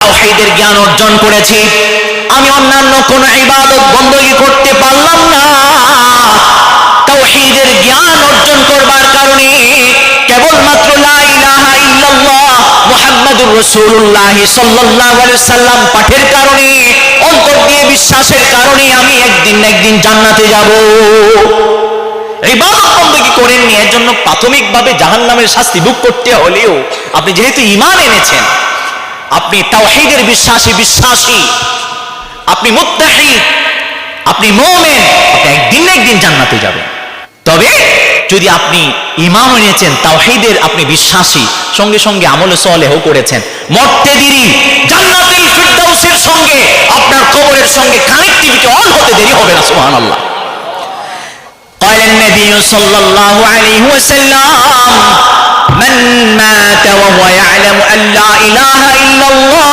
তাওহীদের জ্ঞান অর্জন করেছি, আমি অন্যান্য কোন ইবাদত বندگی করতে পারলাম না। তাওহীদের জ্ঞান অর্জন করবার কারণে কেবলমাত্র লা ইলাহা ইল্লাল্লাহ মুহাম্মাদুর রাসূলুল্লাহ সাল্লাল্লাহু আলাইহি সাল্লাম পাঠের কারণে, অন্তর দিয়ে বিশ্বাসের কারণে আমি একদিন না একদিন জান্নাতে যাব। ইবাদত বندگی করেননি, এর জন্য প্রাথমিকভাবে জাহান্নামের শাস্তি ভোগ করতে হলেও আপনি যেহেতু ঈমান এনেছেন, আপনি তাওহীদের বিশ্বাসী, আপনি মুত্তাহিদ, আপনি মুমিন, আপনি একদিন না একদিন জান্নাতে যাবেন। তবে যদি আপনি ঈমান এনেছেন, তাওহীদের আপনি বিশ্বাসী, সঙ্গে সঙ্গে আমলে সালেহ করেছেন, মরতে দেরি জান্নাতুল ফিরদাউসের সঙ্গে আপনার কবরের সঙ্গে কানেক্টিভিটি অন হতে দেরি হবে না। সুবহানাল্লাহ। قال النبي صلى الله عليه وسلم من مات وهو يعلم أن لا إله إلا الله